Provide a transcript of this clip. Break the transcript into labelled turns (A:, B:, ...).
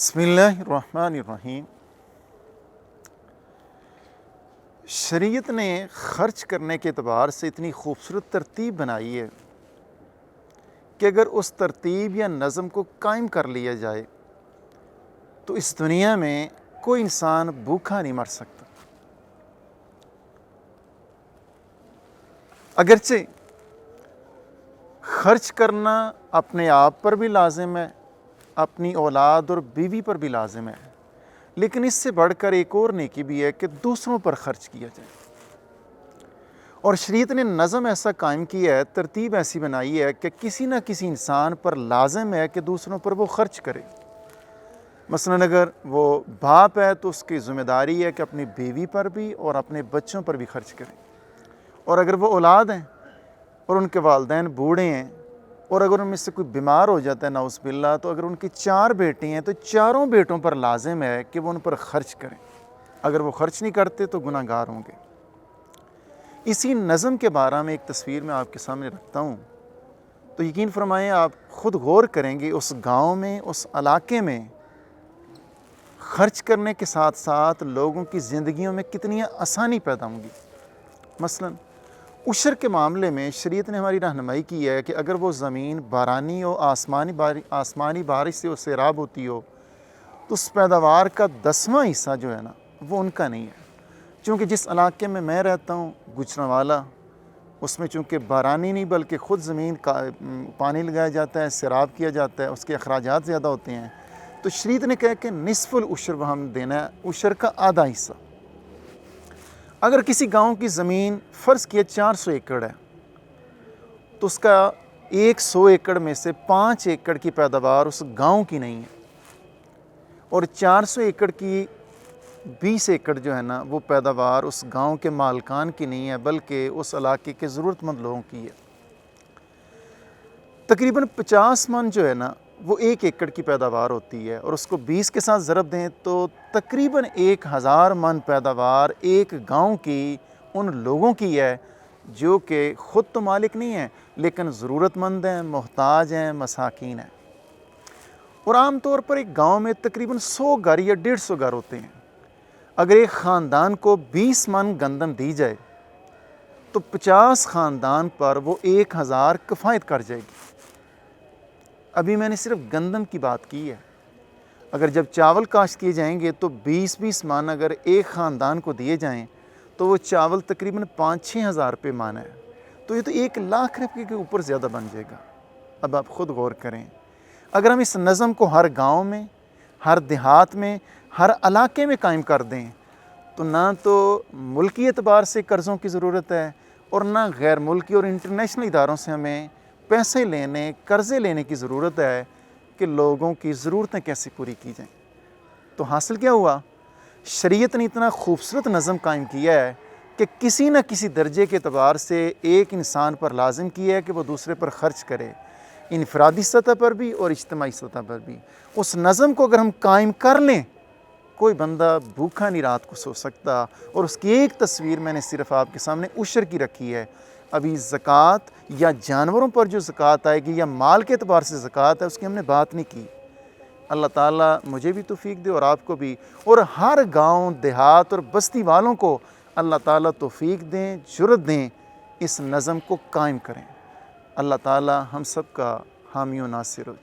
A: بسم اللہ الرحمن الرحیم۔ شریعت نے خرچ کرنے کے اعتبار سے اتنی خوبصورت ترتیب بنائی ہے کہ اگر اس ترتیب یا نظم کو قائم کر لیا جائے تو اس دنیا میں کوئی انسان بھوکا نہیں مر سکتا۔ اگرچہ خرچ کرنا اپنے آپ پر بھی لازم ہے، اپنی اولاد اور بیوی پر بھی لازم ہے، لیکن اس سے بڑھ کر ایک اور نیکی بھی ہے کہ دوسروں پر خرچ کیا جائے۔ اور شریعت نے نظم ایسا قائم کیا ہے، ترتیب ایسی بنائی ہے کہ کسی نہ کسی انسان پر لازم ہے کہ دوسروں پر وہ خرچ کرے۔ مثلاً اگر وہ باپ ہے تو اس کی ذمہ داری ہے کہ اپنی بیوی پر بھی اور اپنے بچوں پر بھی خرچ کرے، اور اگر وہ اولاد ہیں اور ان کے والدین بوڑھے ہیں اور اگر ان میں سے کوئی بیمار ہو جاتا ہے نعوذ باللہ، تو اگر ان کی 4 بیٹے ہیں تو چاروں بیٹوں پر لازم ہے کہ وہ ان پر خرچ کریں۔ اگر وہ خرچ نہیں کرتے تو گناہ گار ہوں گے۔ اسی نظم کے بارے میں ایک تصویر میں آپ کے سامنے رکھتا ہوں، تو یقین فرمائیں آپ خود غور کریں گے اس گاؤں میں، اس علاقے میں خرچ کرنے کے ساتھ ساتھ لوگوں کی زندگیوں میں کتنی آسانی پیدا ہوں گی۔ مثلاً عشر کے معاملے میں شریعت نے ہماری رہنمائی کی ہے کہ اگر وہ زمین بارانی ہو، آسمانی بارش سے وہ سیراب ہوتی ہو، تو اس پیداوار کا 10واں حصہ جو ہے نا وہ ان کا نہیں ہے۔ چونکہ جس علاقے میں رہتا ہوں گجرانوالہ، اس میں چونکہ بارانی نہیں بلکہ خود زمین کا پانی لگایا جاتا ہے، سیراب کیا جاتا ہے، اس کے اخراجات زیادہ ہوتے ہیں، تو شریعت نے کہا کہ نصف العشر وہ ہم دینا ہے، عشر کا آدھا حصہ۔ اگر کسی گاؤں کی زمین فرض کیا 400 ایکڑ ہے تو اس کا 100 ایکڑ میں سے 5 ایکڑ کی پیداوار اس گاؤں کی نہیں ہے، اور 400 ایکڑ کی 20 ایکڑ جو ہے نا وہ پیداوار اس گاؤں کے مالکان کی نہیں ہے بلکہ اس علاقے کے ضرورت مند لوگوں کی ہے۔ تقریباً 50 من جو ہے نا وہ 1 ایکڑ کی پیداوار ہوتی ہے، اور اس کو 20 کے ساتھ ضرب دیں تو تقریباً 1000 من پیداوار ایک گاؤں کی ان لوگوں کی ہے جو کہ خود تو مالک نہیں ہیں لیکن ضرورت مند ہیں، محتاج ہیں، مساکین ہیں۔ اور عام طور پر ایک گاؤں میں تقریباً 100 گھر یا 150 گھر ہوتے ہیں۔ اگر ایک خاندان کو 20 من گندم دی جائے تو 50 خاندان پر وہ 1000 کفایت کر جائے گی۔ ابھی میں نے صرف گندم کی بات کی ہے، اگر جب چاول کاشت کیے جائیں گے تو 20 من اگر ایک خاندان کو دیے جائیں تو وہ چاول تقریباً 5-6 ہزار روپے من ہے، تو یہ تو 1 لاکھ روپے کے اوپر زیادہ بن جائے گا۔ اب آپ خود غور کریں، اگر ہم اس نظم کو ہر گاؤں میں، ہر دیہات میں، ہر علاقے میں قائم کر دیں تو نہ تو ملکی اعتبار سے قرضوں کی ضرورت ہے اور نہ غیر ملکی اور انٹرنیشنل اداروں سے ہمیں پیسے لینے، قرضے لینے کی ضرورت ہے کہ لوگوں کی ضرورتیں کیسے پوری کی جائیں۔ تو حاصل کیا ہوا؟ شریعت نے اتنا خوبصورت نظم قائم کیا ہے کہ کسی نہ کسی درجے کے اعتبار سے ایک انسان پر لازم کیا ہے کہ وہ دوسرے پر خرچ کرے، انفرادی سطح پر بھی اور اجتماعی سطح پر بھی۔ اس نظم کو اگر ہم قائم کر لیں، کوئی بندہ بھوکا نہیں رات کو سو سکتا۔ اور اس کی ایک تصویر میں نے صرف آپ کے سامنے عشر کی رکھی ہے۔ ابھی زکوٰۃ یا جانوروں پر جو زکوٰۃ آئے گی یا مال کے اعتبار سے زکوٰۃ ہے، اس کی ہم نے بات نہیں کی۔ اللہ تعالیٰ مجھے بھی توفیق دے اور آپ کو بھی، اور ہر گاؤں، دیہات اور بستی والوں کو اللہ تعالیٰ توفیق دیں، جرأت دیں، اس نظم کو قائم کریں۔ اللہ تعالیٰ ہم سب کا حامی و ناصر ہو۔